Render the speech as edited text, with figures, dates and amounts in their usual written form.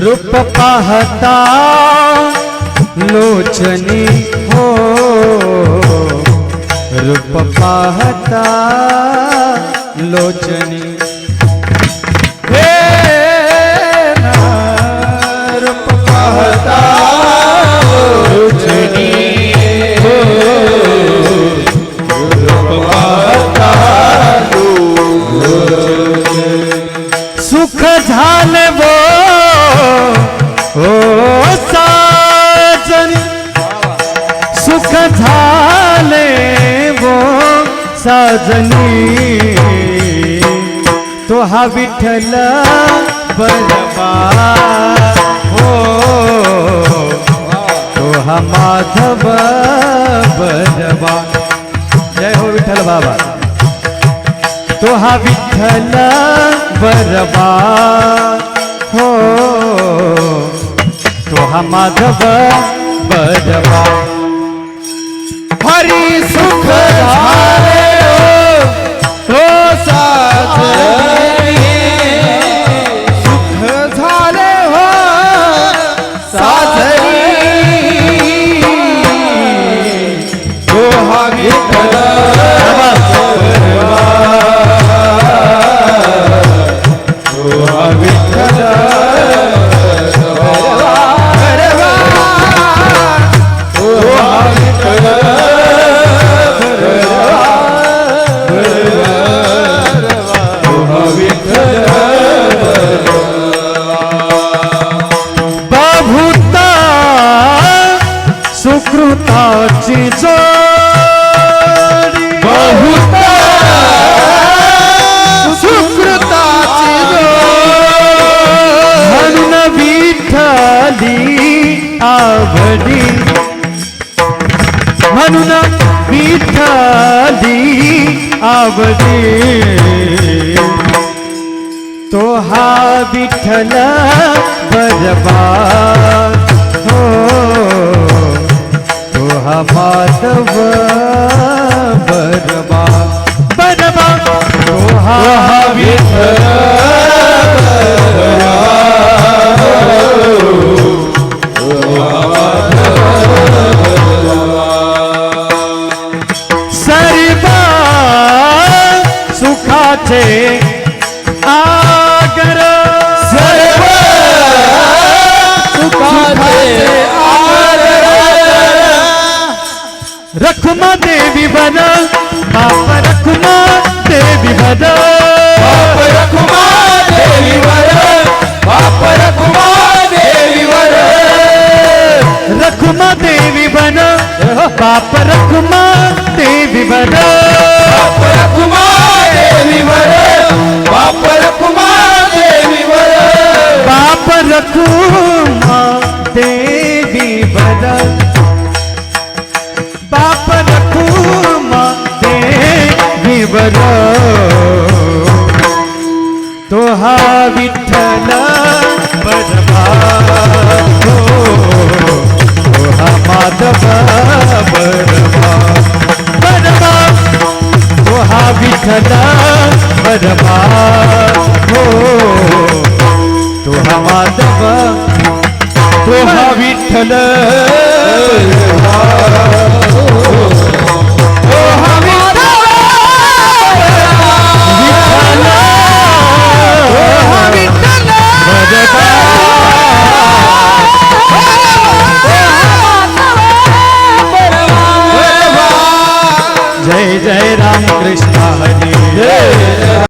रूप पाहता लोचनी हो, रूप पाहता लोचनी हे ना, रूप पाहता लोचनी हो, रूप पाहता लोचनी। सुख झाले वो ओ साजनी, सुख झाले वो साजनी, तो हा विठ्ठल बरबा हो, तो हा माधव बरबा। जय हो विठ्ठल बाबा। तो हा विठ्ठल बरबा हो, तो हा माधव बरबा। हरी सुख झाले हो साजनी, सुख झाले हो साजनी, तो हा विठ्ठल सुकृताची जोडी, बहुता सुकृताची जोडी, म्हणून विठ्ठली आवडी, म्हणून विठ्ठली आवडी, तो हा विठ्ठल बरबा हो, हा माधव बरबा बरबा, तो हा विठ्ठल बरबा हो, सर्व सुखाचे आगर, सर्व सुखाचे रखुमा देवी बन, बाप रखुमा देवी बन, बाप रखुमा देवी बन, बाप रखुमा देवी बन, रखुमा देवी बन, बाप रखुमा देवी बन, बाप रखुमा देवी बन, बाप रखुमा देवी बन, बाप रखुमा देवी बन, बाप रखुमा देवी बर, तो हा विठ्ठल बरबा हो, तो हा माधव बरबा बरबा, तो हा विठ्ठल बरबा हो, तो हा माधव, तो हा विठ्ठल जय जय राम कृष्ण हरी।